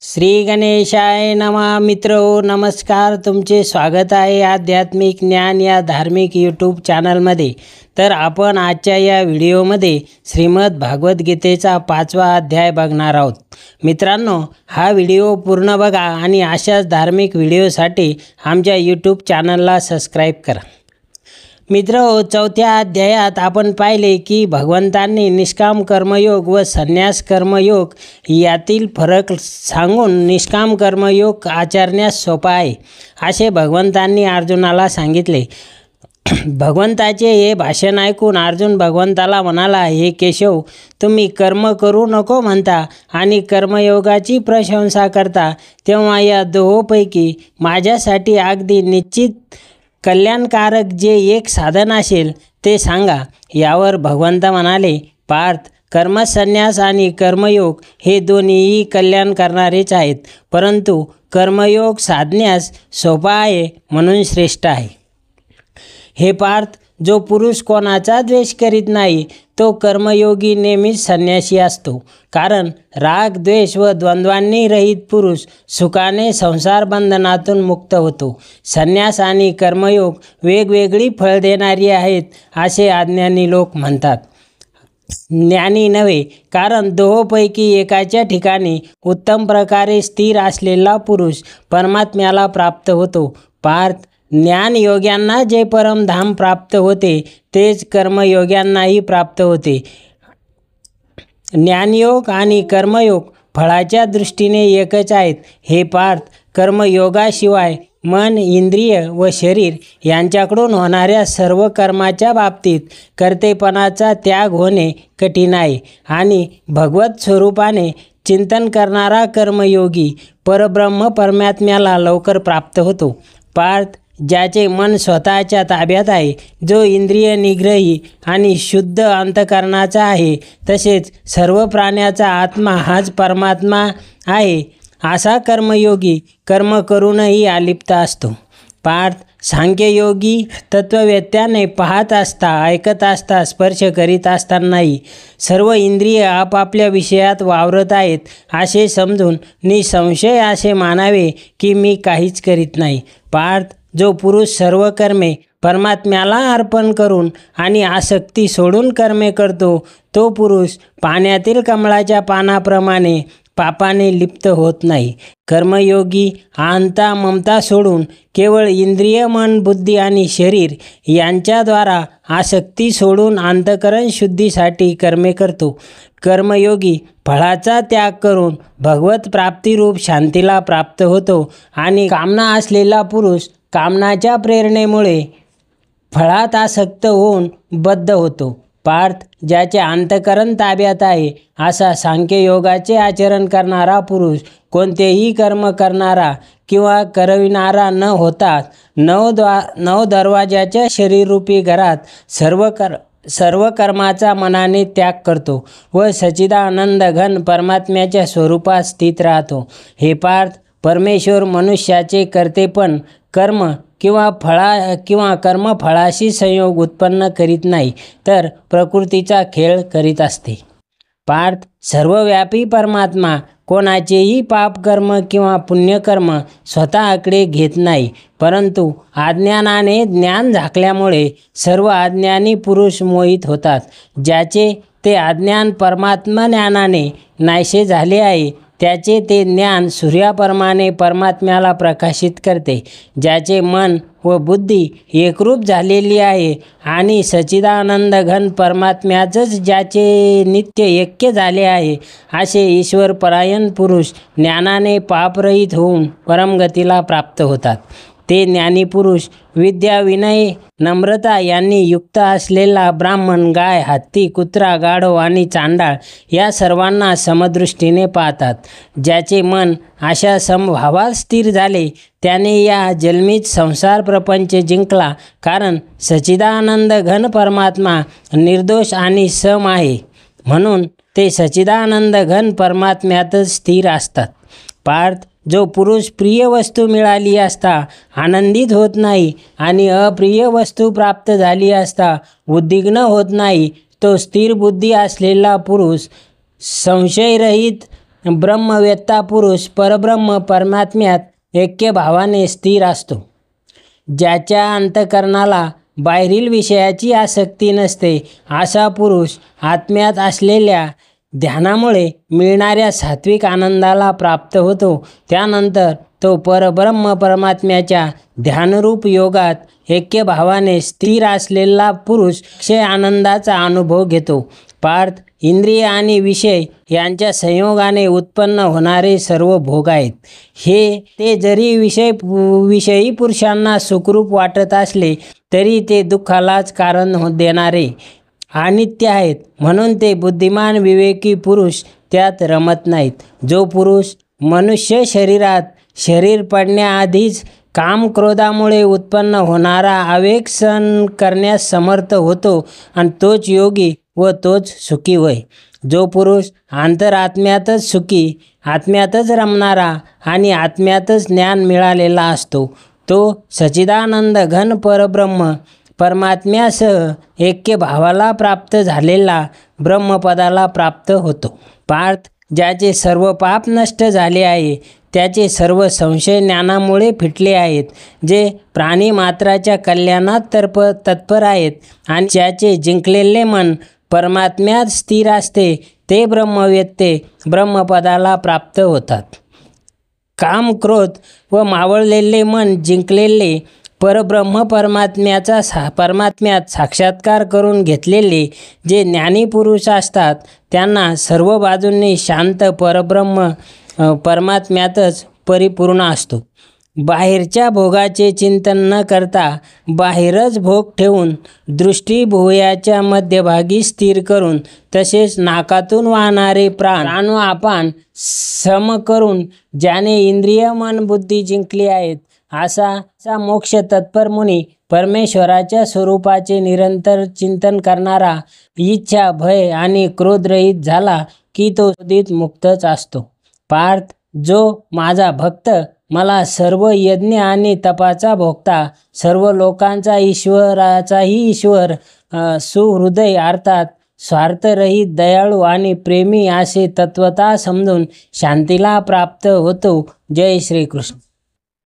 श्री गणेशाय नमः. मित्रो नमस्कार, तुमचे स्वागत आहे आध्यात्मिक ज्ञान या धार्मिक यूट्यूब चॅनलमध्ये. तर आपण आजच्या या व्हिडिओमध्ये श्रीमद भागवत गीतेचा 5वा अध्याय बघणार आहोत. मित्रांनो, हा व्हिडिओ पूर्ण बघा आणि अशाच धार्मिक व्हिडिओसाठी आमच्या यूट्यूब चॅनलला सबस्क्राईब करा. मित्रो, 4थ्या अध्यायात आपण पाहिले की भगवंतांनी निष्काम कर्मयोग व संन्यास कर्मयोग यातील फरक सांगून निष्काम कर्मयोग आचरण्यास सोपा आहे असे भगवंतांनी अर्जुनाला सांगितले. भगवंताचे हे भाषण ऐकून अर्जुन भगवंताला म्हणाला, हे केशव, तुम्ही कर्म करू नको म्हणता आणि कर्मयोगाची प्रशंसा करता, तेव्हा या दोहोंपैकी माझ्यासाठी अगदी निश्चित कल्याणकारक जे एक साधन असेल ते सांगा. यावर भगवंत म्हणाले, पार्थ, कर्मसन्यास आणि कर्मयोग हे दोन्हीही कल्याण करणारेच आहेत, परंतु कर्मयोग साधण्यास सोपा आहे म्हणून श्रेष्ठ आहे. हे पार्थ, जो पुरुष कोणाचा द्वेष करीत नाही तो कर्मयोगी नेहमीच संन्यासी असतो. कारण राग, द्वेष व द्वंद्वांनी रहित पुरुष सुखाने संसार बंधनातून मुक्त होतो. संन्यास आणि कर्मयोग वेगवेगळी फळ देणारी आहेत असे अज्ञानी लोक म्हणतात, ज्ञानी नव्हे. कारण दोहोंपैकी एकाच्या ठिकाणी उत्तम प्रकारे स्थिर असलेला पुरुष परमात्म्याला प्राप्त होतो. पार्थ, ज्ञानयोग्यांना जे परमधाम प्राप्त होते तेच कर्मयोग्यांनाही प्राप्त होते. ज्ञानयोग आणि कर्मयोग फळाच्या दृष्टीने एकच आहेत. हे पार्थ, कर्मयोगाशिवाय मन, इंद्रिय व शरीर यांच्याकडून होणाऱ्या सर्व कर्माच्या बाबतीत कर्तेपणाचा त्याग होणे कठीण आहे आणि भगवत स्वरूपाने चिंतन करणारा कर्मयोगी परब्रह्म परमात्म्याला लवकर प्राप्त होतो. पार्थ, ज्याचे मन स्वतःच्या ताब्यात आहे, जो इंद्रिय निग्रही आणि शुद्ध अंतकरणाचा आहे, तसेच सर्व प्राण्याचा आत्मा हाच परमात्मा आहे, असा कर्मयोगी कर्म करूनही अलिप्त असतो. पार्थ, सांख्ययोगी तत्ववेत्याने पाहत असता, ऐकत असता, स्पर्श करीत असतानाही सर्व इंद्रिय आपापल्या विषयात वावरत आहेत असे समजून निसंशय असे मानावे की मी काहीच करीत नाही. पार्थ, जो पुरुष सर्व कर्मे परमात्म्याला अर्पण करून आणि आसक्ती सोडून कर्मे करतो, तो पुरुष पाण्यातील कमळाच्या पानाप्रमाणे पापाने लिप्त होत नाही. कर्मयोगी अहंता, ममता सोडून केवळ इंद्रिय, मन, बुद्धी आणि शरीर यांच्याद्वारा आसक्ती सोडून अंतकरण शुद्धीसाठी कर्मे करतो. कर्मयोगी फळाचा त्याग करून भगवत प्राप्तिरूप शांतीला प्राप्त होतो आणि कामना असलेला पुरुष कामनाच्या प्रेरणेमुळे फळात आसक्त होऊन बद्ध होतो. पार्थ, ज्याचे अंतकरण ताब्यात आहे असा सांख्ययोगाचे आचरण करणारा पुरुष कोणतेही कर्म करणारा किंवा करविणारा न होता नव दरवाजाच्या शरीररूपी घरात सर्व कर्माचा मनाने त्याग करतो व सच्चिदानंद घन परमात्म्याच्या स्वरूपात स्थित राहतो. हे पार्थ, परमेश्वर मनुष्याचे कर्तेपण कर्म किंवा कर्मफळाशी संयोग उत्पन्न करीत नाही, तर प्रकृतीचा खेळ करीत असते. पार्थ, सर्वव्यापी परमात्मा कोणाचेही पापकर्म किंवा पुण्यकर्म स्वतःकडे घेत नाही, परंतु अज्ञानाने ज्ञान झाकल्यामुळे सर्व अज्ञानी पुरुष मोहित होतात. ज्याचे ते अज्ञान परमात्मज्ञानाने नाहीसे झाले आहे, त्याचे ते ज्ञान सूर्याप्रमाणे परमात्म्याला प्रकाशित करते. ज्याचे मन व बुद्धी एकरूप झालेली आहे आणि सच्चिदानंद घन परमात्म्याचंच ज्याचे नित्य ऐक्य झाले आहे, असे ईश्वरपरायण पुरुष ज्ञानाने पापरहित होऊन परमगतीला प्राप्त होतात. ते ज्ञानी पुरुष विद्या, विनय, नम्रता यांनी युक्त असलेला ब्राह्मण, गाय, हत्ती, कुत्रा, गाढव आणि चांडाळ या सर्वांना समदृष्टीने पाहतात. ज्याचे मन अशा समभावात स्थिर झाले त्याने या जन्मीत संसार प्रपंच जिंकला. कारण सच्चिदानंद घन परमात्मा निर्दोष आणि सम आहे, म्हणून ते सच्चिदानंद घन परमात्म्यातच स्थिर असतात. पार्थ, जो पुरुष प्रिय वस्तू मिळाली असता आनंदित होत नाही आणि अप्रिय वस्तू प्राप्त झाली असता उद्विग्न होत नाही, तो स्थिर बुद्धी असलेला पुरुष संशयरहित ब्रह्मवेत्ता पुरुष परब्रह्म परमात्म्यात ऐक्यभावाने स्थिर असतो. ज्याच्या अंतःकरणाला बाहेरील विषयाची आसक्ती नसते असा पुरुष आत्म्यात असलेल्या ध्यानामुळे मिळणाऱ्या सात्विक आनंदाला प्राप्त होतो. त्यानंतर तो परब्रह्म परमात्म्याच्या ध्यानरूप योगात ऐक्यभावाने स्थिर असलेला पुरुष अक्षय आनंदाचा अनुभव घेतो. पार्थ, इंद्रिय आणि विषय यांच्या संयोगाने उत्पन्न होणारे सर्व भोग आहेत. ते जरी विषयी पुरुषांना सुखरूप वाटत असले तरी ते दुःखालाच कारण देणारे अनित्य आहेत. म्हणून ते बुद्धिमान विवेकी पुरुष त्यात रमत नाहीत. जो पुरुष मनुष्य शरीर पडण्याआधीच काम क्रोधामुळे उत्पन्न होणारा आवेग सहन करण्यास समर्थ होतो आणि तोच योगी व तोच सुखी होय. जो पुरुष अंतरात्म्यातच सुखी, आत्म्यातच रमणारा आणि आत्म्यातच ज्ञान मिळालेला असतो तो सच्चिदानंद घन परब्रह्म परमात्म्यासह ऐक्यभावाला प्राप्त झालेला ब्रह्मपदाला प्राप्त होतो. पार्थ, ज्याचे सर्व पाप नष्ट झाले आहे, त्याचे सर्व संशय ज्ञानामुळे फिटले आहेत, जे प्राणी मात्राच्या कल्याणात तत्पर आहेत आणि ज्याचे जिंकलेले मन परमात्म्यात स्थिर असते, ते ब्रह्मवेत्ते ब्रह्मपदाला प्राप्त होतात. काम, क्रोध व मावळलेले मन जिंकलेले परब्रह्म परमात्म्यात साक्षात्कार करून घेतलेले जे ज्ञानी पुरुष असतात, त्यांना सर्व बाजूंनी शांत परब्रह्म परमात्म्यातच परिपूर्ण असतो. बाहेरच्या भोगाचे चिंतन न करता बाहेरच भोग ठेवून दृष्टी भुवयाच्या मध्यभागी स्थिर करून तसेच नाकातून वाहणारे प्राण व अपान सम करून ज्याने इंद्रिय मन बुद्धी जिंकली आहेत असा मोक्ष तत्पर मुनी परमेश्वराच्या स्वरूपाचे निरंतर चिंतन करणारा इच्छा, भय आणि क्रोधरहित झाला की तो शोधित मुक्तच असतो. पार्थ, जो माझा भक्त मला सर्व यज्ञ आणि तपाचा भोगता, सर्व लोकांचा ईश्वराचाही ईश्वर, सुहृदय अर्थात स्वार्थरहित, दयाळू आणि प्रेमी असे तत्वता समजून शांतीला प्राप्त होतो. जय श्रीकृष्ण.